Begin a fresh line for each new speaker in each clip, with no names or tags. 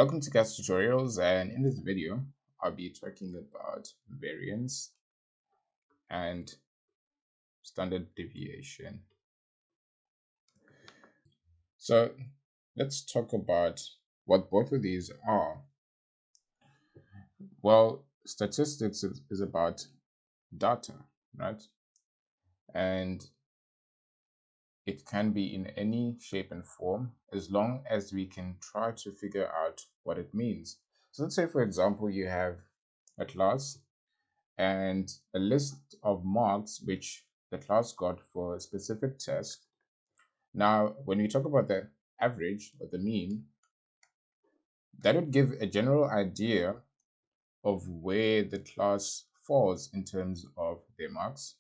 Welcome to Khetz Tutorials, and in this video I'll be talking about variance and standard deviation. So let's talk about what both of these are. Well, statistics is about data, right? And it can be in any shape and form as long as we can try to figure out what it means. So let's say, for example, you have a class and a list of marks which the class got for a specific test. Now, when we talk about the average or the mean, that would give a general idea of where the class falls in terms of their marks.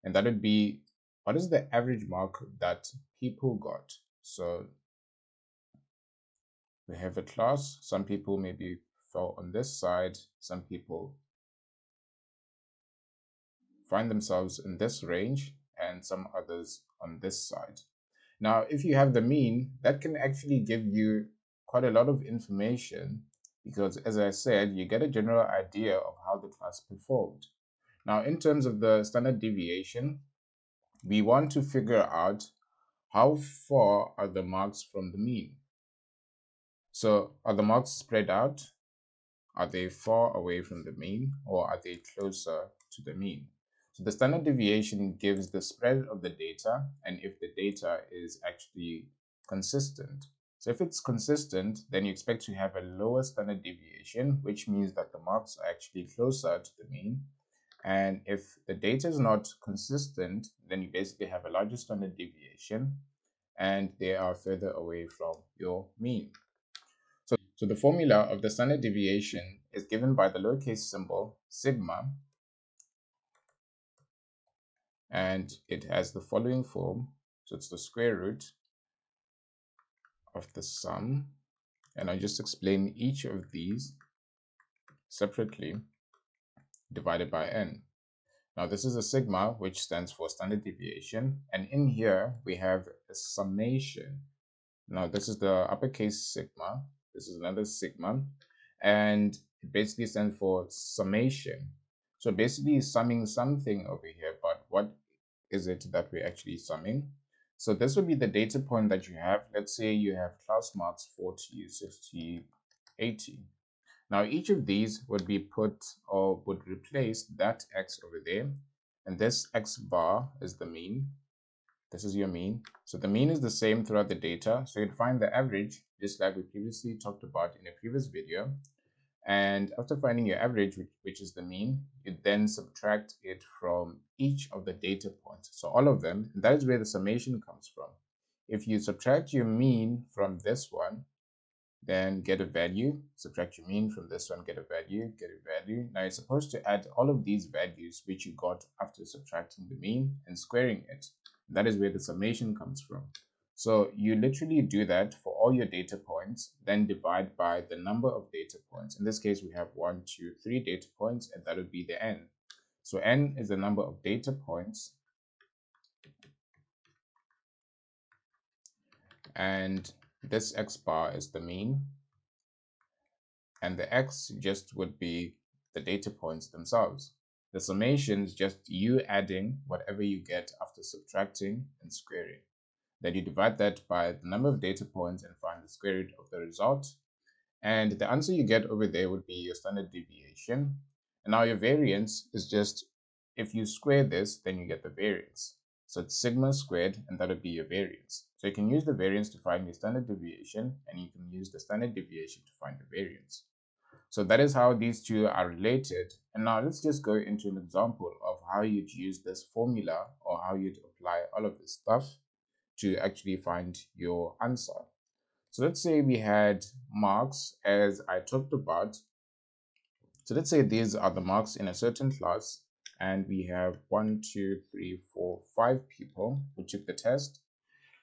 And that would be, what is the average mark that people got? So we have a class, some people maybe fell on this side, some people find themselves in this range, and some others on this side. Now, if you have the mean, that can actually give you quite a lot of information because, as I said, you get a general idea of how the class performed. Now, in terms of the standard deviation, we want to figure out how far are the marks from the mean. So, are the marks spread out? Are they far away from the mean, or are they closer to the mean? So the standard deviation gives the spread of the data and if the data is actually consistent. So if it's consistent, then you expect to have a lower standard deviation, which means that the marks are actually closer to the mean. And if the data is not consistent, then you basically have a larger standard deviation and they are further away from your mean. So the formula of the standard deviation is given by the lowercase symbol sigma, and it has the following form. So it's the square root of the sum, and I'll just explain each of these separately, divided by n. Now this is a sigma, which stands for standard deviation, and in here we have a summation. Now this is the uppercase sigma, this is another sigma, and it basically stands for summation. So basically summing something over here, but what is it that we're actually summing? So this would be the data point that you have. Let's say you have class marks 40, 60, 80. Now each of these would be put or would replace that x over there, and this x bar is the mean. This is your mean. So the mean is the same throughout the data. So you'd find the average, just like we previously talked about in a previous video. And after finding your average, which is the mean, you then subtract it from each of the data points. So all of them, and that is where the summation comes from. If you subtract your mean from this one, then get a value, subtract your mean from this one, get a value, get a value. Now you're supposed to add all of these values which you got after subtracting the mean and squaring it. That is where the summation comes from. So you literally do that for all your data points, then divide by the number of data points. In this case, we have 1, 2, 3 data points, and that would be the n. So n is the number of data points, and this x bar is the mean, and the x just would be the data points themselves. The summation is just you adding whatever you get after subtracting and squaring. Then you divide that by the number of data points and find the square root of the result. And the answer you get over there would be your standard deviation. And now your variance is just, if you square this, then you get the variance. So it's sigma squared, and that would be your variance. So you can use the variance to find your standard deviation, and you can use the standard deviation to find the variance. So that is how these two are related. And now let's just go into an example of how you'd use this formula or how you'd apply all of this stuff to actually find your answer. So let's say we had marks as I talked about. So let's say these are the marks in a certain class, and we have 1, 2, 3, 4, 5 people who took the test.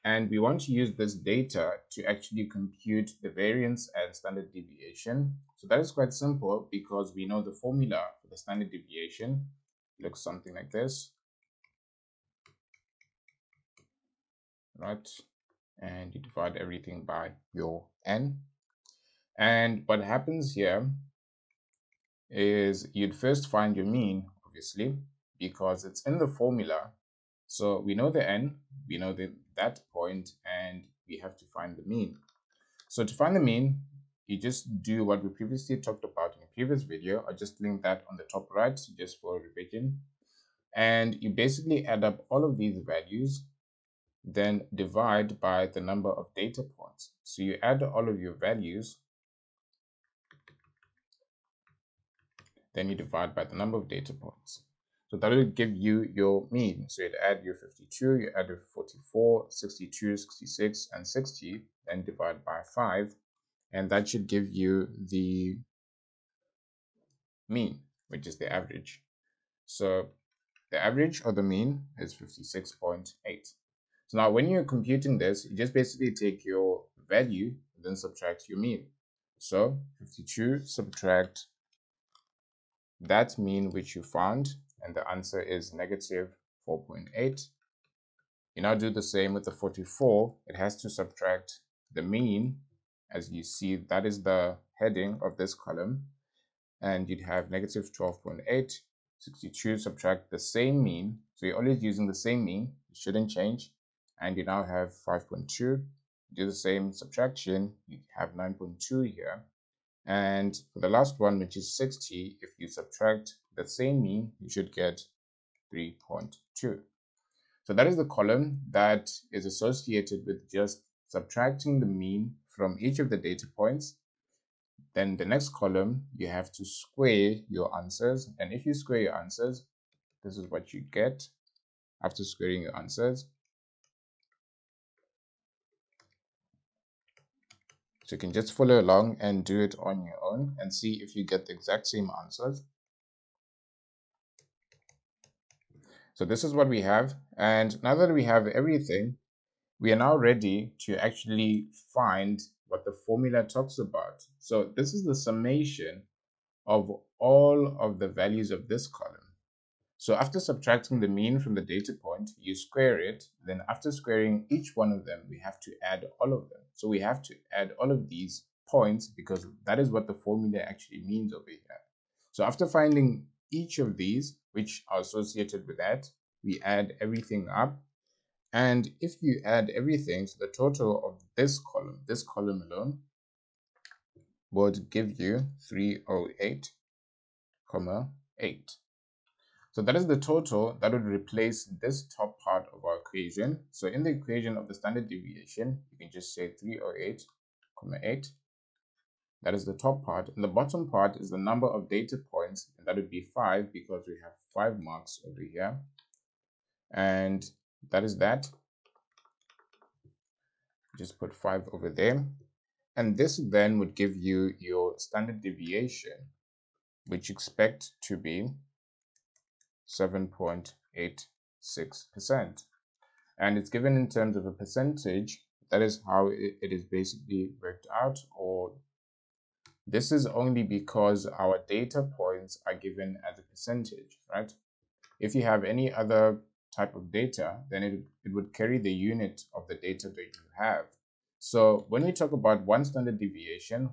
And we want to use this data to actually compute the variance and standard deviation. So that is quite simple because we know the formula for the standard deviation looks something like this, right? And you divide everything by your n. And what happens here is you'd first find your mean, obviously, because it's in the formula. So we know the n, we know that point, and we have to find the mean. So to find the mean, you just do what we previously talked about in a previous video. I just linked that on the top right just for revision. And you basically add up all of these values, then divide by the number of data points. So you add all of your values, then you divide by the number of data points. So that will give you your mean. So you'd add your 52, you add your 44, 62, 66, and 60, then divide by 5, and that should give you the mean, which is the average. So the average or the mean is 56.8. So now when you're computing this, you just basically take your value, then subtract your mean. So 52 subtract that mean which you found, and the answer is negative 4.8. You now do the same with the 44. It has to subtract the mean. As you see, that is the heading of this column, and you'd have negative 12.8. 62 subtract the same mean, so you're always using the same mean, it shouldn't change, and you now have 5.2. Do the same subtraction, you have 9.2 here. And for the last one, which is 60, if you subtract the same mean, you should get 3.2. So that is the column that is associated with just subtracting the mean from each of the data points. Then the next column, you have to square your answers. And if you square your answers, this is what you get after squaring your answers. So you can just follow along and do it on your own and see if you get the exact same answers. So this is what we have. And now that we have everything, we are now ready to actually find what the formula talks about. So this is the summation of all of the values of this column. So after subtracting the mean from the data point, you square it. Then after squaring each one of them, we have to add all of them. So we have to add all of these points because that is what the formula actually means over here. So after finding each of these, which are associated with that, we add everything up. And if you add everything, so the total of this column alone, would give you 308.8. So that is the total that would replace this top part of our equation. So in the equation of the standard deviation, you can just say 308.8. That is the top part. And the bottom part is the number of data points, and that would be 5 because we have 5 marks over here. And that is that. Just put 5 over there. And this then would give you your standard deviation, which you expect to be 7.86%. And it's given in terms of a percentage. That is how it is basically worked out, or this is only because our data points are given as a percentage, right? If you have any other type of data, then it would carry the unit of the data that you have. So when we talk about one standard deviation,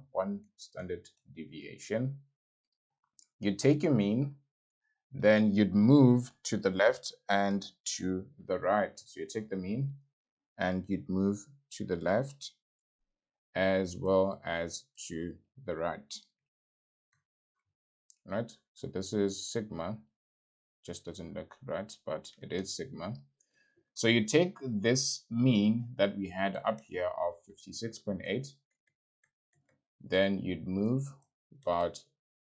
you take your mean, then you'd move to the left and to the right. So you take the mean and you'd move to the left as well as to the right. Right? So this is sigma. Just doesn't look right, but it is sigma. So you take this mean that we had up here of 56.8, then you'd move about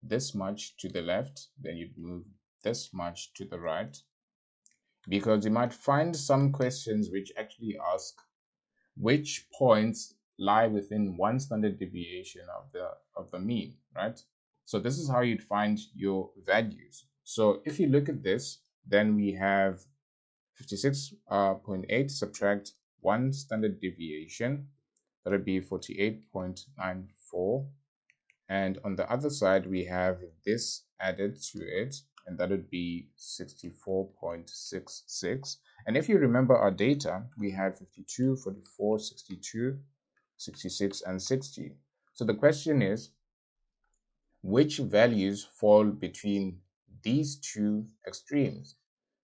this much to the left, then you'd move this much to the right, because you might find some questions which actually ask which points lie within one standard deviation of the mean, right? So this is how you'd find your values. So if you look at this, then we have 56.8 subtract one standard deviation, that would be 48.94. And on the other side, we have this added to it, and that would be 64.66. And if you remember our data, we had 52, 44, 62, 66, and 60. So the question is, which values fall between these two extremes?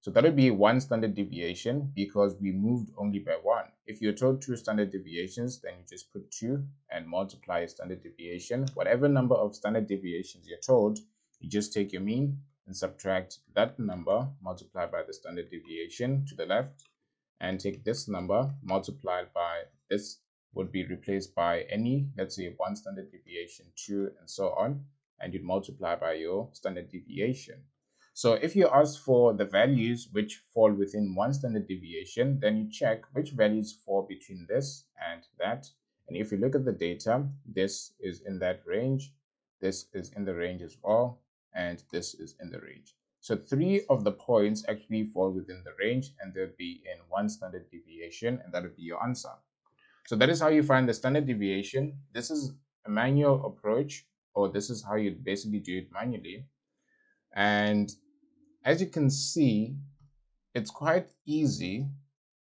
So that would be one standard deviation because we moved only by one. If you're told two standard deviations, then you just put 2 and multiply a standard deviation. Whatever number of standard deviations you're told, you just take your mean and subtract that number multiplied by the standard deviation to the left, and take this number multiplied by this would be replaced by any, let's say, 1 standard deviation, 2, and so on, and you'd multiply by your standard deviation. So if you ask for the values which fall within 1 standard deviation, then you check which values fall between this and that. And if you look at the data, this is in that range, this is in the range as well, and this is in the range. So 3 of the points actually fall within the range, and they'll be in 1 standard deviation, and that would be your answer. So that is how you find the standard deviation. This is a manual approach, or this is how you basically do it manually. And as you can see, it's quite easy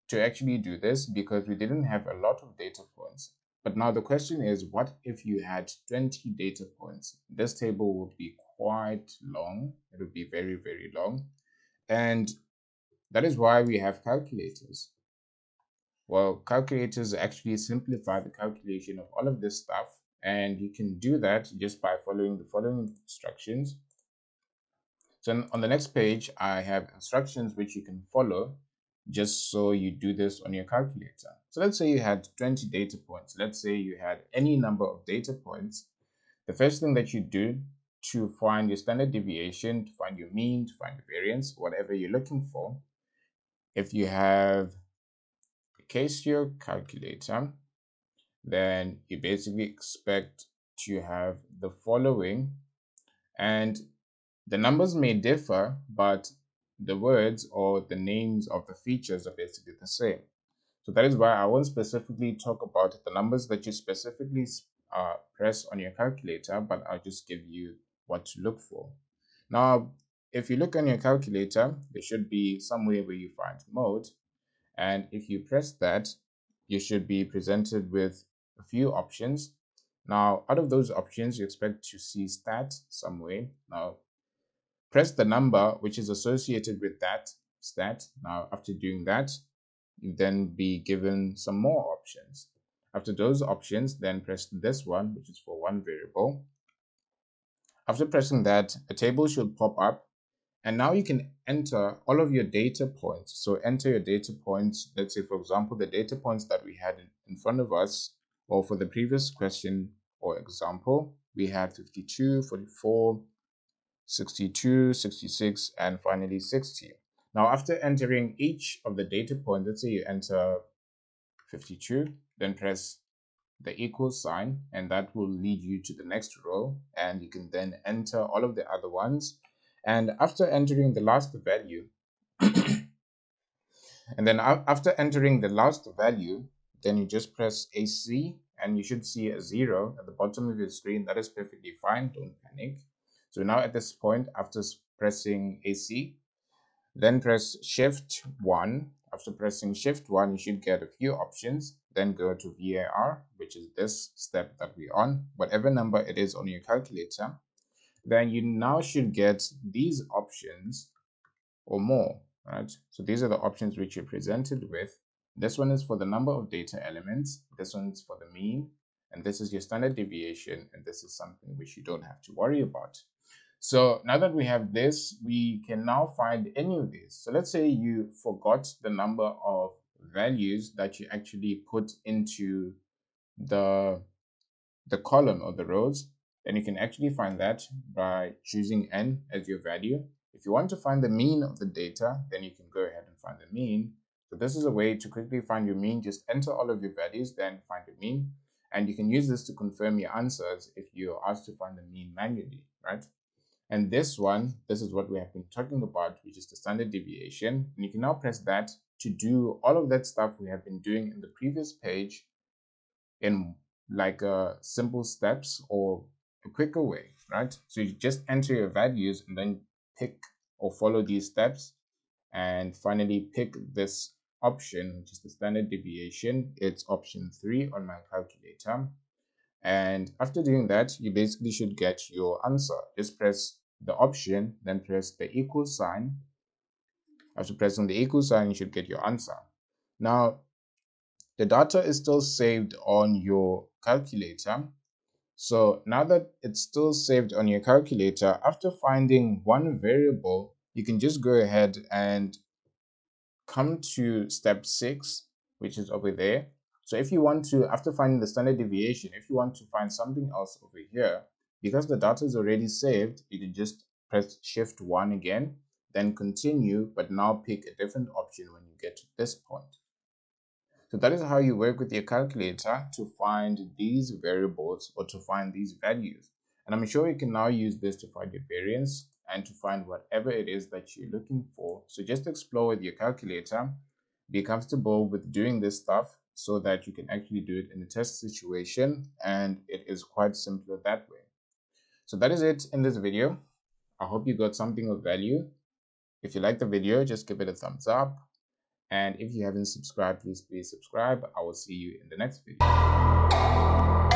to actually do this because we didn't have a lot of data points. But now the question is, what if you had 20 data points? This table would be quite long. It would be very, very long. And that is why we have calculators. Well, calculators actually simplify the calculation of all of this stuff, and you can do that just by following the following instructions. So on the next page, I have instructions which you can follow just so you do this on your calculator. So let's say you had 20 data points. Let's say you had any number of data points. The first thing that you do to find your standard deviation, to find your mean, to find your variance, whatever you're looking for, if you have a Casio calculator, then you basically expect to have the following, and the numbers may differ, but the words or the names of the features are basically the same. So that is why I won't specifically talk about the numbers that you specifically press on your calculator, but I'll just give you what to look for. Now, if you look on your calculator, there should be somewhere where you find mode. And if you press that, you should be presented with a few options. Now, out of those options, you expect to see stat somewhere. Now, press the number which is associated with that stat. Now, after doing that, you then be given some more options. After those options, then press this one, which is for one variable. After pressing that, a table should pop up, and now you can enter all of your data points. So enter your data points. Let's say, for example, the data points that we had in front of us, or for the previous question or example, we had 52, 44, 62, 66, and finally 60. Now, after entering each of the data points, let's say you enter 52, then press the equal sign, and that will lead you to the next row, and you can then enter all of the other ones. And after entering the last value, and then after entering the last value, then you just press AC, and you should see a 0 at the bottom of your screen. That is perfectly fine, don't panic. So now at this point, after pressing AC, then press Shift 1. After pressing Shift 1, you should get a few options. Then go to VAR, which is this step that we're on, whatever number it is on your calculator. Then you now should get these options or more, right? So these are the options which you're presented with. This one is for the number of data elements. This one's for the mean. And this is your standard deviation. And this is something which you don't have to worry about. So now that we have this, we can now find any of these. So let's say you forgot the number of values that you actually put into the column or the rows, then you can actually find that by choosing n as your value. If you want to find the mean of the data, then you can go ahead and find the mean. So this is a way to quickly find your mean. Just enter all of your values, then find the mean. And you can use this to confirm your answers if you're asked to find the mean manually, right? And this one, this is what we have been talking about, which is the standard deviation. And you can now press that to do all of that stuff we have been doing in the previous page in like simple steps or a quicker way, right? So you just enter your values and then pick or follow these steps, and finally pick this option, which is the standard deviation. It's option 3 on my calculator. And after doing that, you basically should get your answer. Just press the option, then press the equal sign. After pressing the equal sign, you should get your answer. Now, the data is still saved on your calculator. So now that it's still saved on your calculator, after finding one variable, you can just go ahead and come to step 6, which is over there. So if you want to, after finding the standard deviation, if you want to find something else over here, because the data is already saved, you can just press shift 1 again, then continue, but now pick a different option when you get to this point. So that is how you work with your calculator to find these variables or to find these values. And I'm sure you can now use this to find your variance and to find whatever it is that you're looking for. So just explore with your calculator, be comfortable with doing this stuff so that you can actually do it in a test situation, and it is quite simpler that way. So that is it in this video. I hope you got something of value. If you like the video, just give it a thumbs up. And if you haven't subscribed, please subscribe. I will see you in the next video.